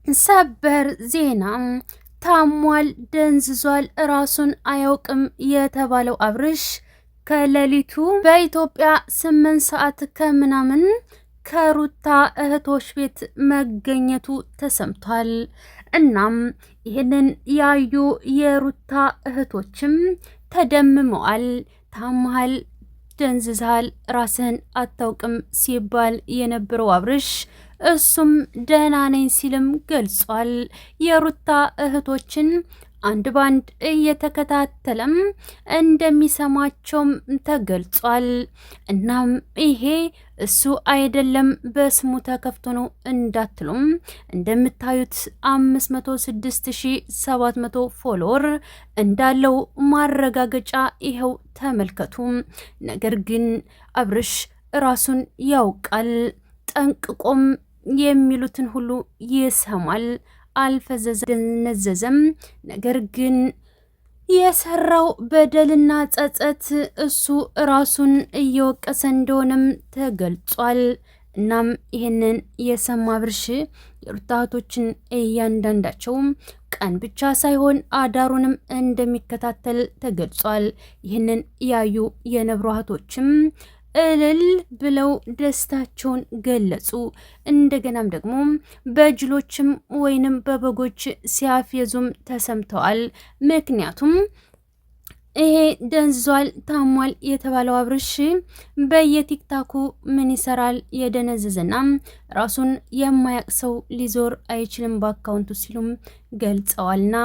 ሰበር ዜና ታሟል፣ ደንዝዟል፣ ራሱን አያውቅም የተባለው አብርሽ ከሌሊቱ በኢትዮጵያ 8 ሰዓት ከምናምን ከሩታ እህቶች ቤት መገኘቱ ተሰምቷል። እናም ይህንን ያዩ የሩታ እህቶችም ተደምመዋል። ታመሃል፣ ደንዝዛል፣ ራስህን አታውቅም ሲባል የነበረው አብርሽ እሱም ደህና ነኝ ሲልም ገልጿል። የሩታ እህቶችን አንድ ባንድ እየተከታተለም እንደሚሰማቸውም ተገልጿል። እናም ይሄ እሱ አይደለም በስሙ ተከፍቶ ነው እንዳትሉም እንደምታዩት 506,700 ፎሎወር እንዳለው ማረጋገጫ ይኸው ተመልከቱ። ነገር ግን አብርሽ ራሱን ያውቃል፣ ጠንቅቆም የሚሉትን ሁሉ ይሰማል። አልፈዘዘም። ነገር ግን የሰራው በደልና ጸጸት እሱ ራሱን እየወቀሰ እንደሆነም ተገልጿል። እናም ይህንን የሰማ አብርሽ የሩታ እህቶችን እያንዳንዳቸው ቀን ብቻ ሳይሆን አዳሩንም እንደሚከታተል ተገልጿል። ይህንን ያዩ የነብሩ እህቶችም እልል ብለው ደስታቸውን ገለጹ። እንደገናም ደግሞ በጅሎችም ወይንም በበጎች ሲያፌዙም ተሰምተዋል። ምክንያቱም ይሄ ደንዝዟል፣ ታሟል የተባለው አብርሽ በየቲክታኩ ምን ይሰራል የደነዘዘና ራሱን የማያቅ ሰው ሊዞር አይችልም በአካውንቱ ሲሉም ገልጸዋልና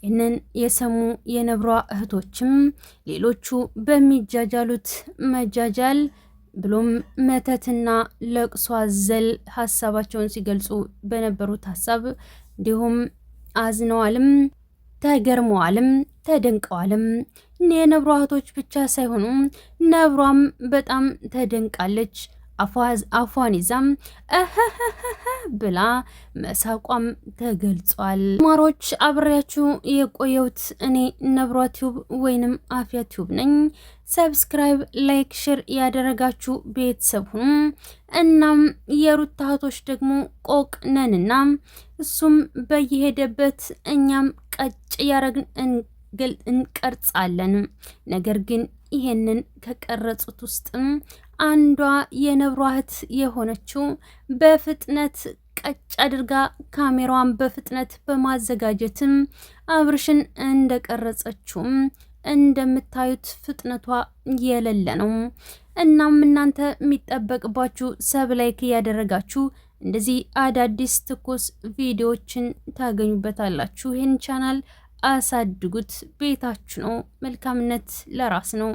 ይህንን የሰሙ የነብሯ እህቶችም ሌሎቹ በሚጃጃሉት መጃጃል ብሎም መተትና ለቅሶ አዘል ሀሳባቸውን ሲገልጹ በነበሩት ሀሳብ እንዲሁም አዝነዋልም፣ ተገርመዋልም፣ ተደንቀዋልም። የነብሯ እህቶች ብቻ ሳይሆኑ ነብሯም በጣም ተደንቃለች። አፏን ይዛም ብላ መሳቋም ተገልጿል። ማሮች አብሬያችሁ የቆየሁት እኔ ነብሯ ቲዩብ ወይንም አፍያ ቲዩብ ነኝ። ሰብስክራይብ፣ ላይክ፣ ሼር ያደረጋችሁ ቤተሰብ ሁኑ። እናም የሩታ እህቶች ደግሞ ቆቅ ነንና እሱም በየሄደበት እኛም ቀጭ እያረግን እንቀርጻለን። ነገር ግን ይሄንን ከቀረጹት ውስጥም አንዷ የነብሯ እህት የሆነችው በፍጥነት ቀጭ አድርጋ ካሜራዋን በፍጥነት በማዘጋጀትም አብርሽን እንደቀረጸችውም እንደምታዩት ፍጥነቷ የሌለ ነው። እናም እናንተ የሚጠበቅባችሁ ሰብ ላይክ እያደረጋችሁ እንደዚህ አዳዲስ ትኩስ ቪዲዮዎችን ታገኙበታላችሁ። ይህን ቻናል አሳድጉት፣ ቤታችሁ ነው። መልካምነት ለራስ ነው።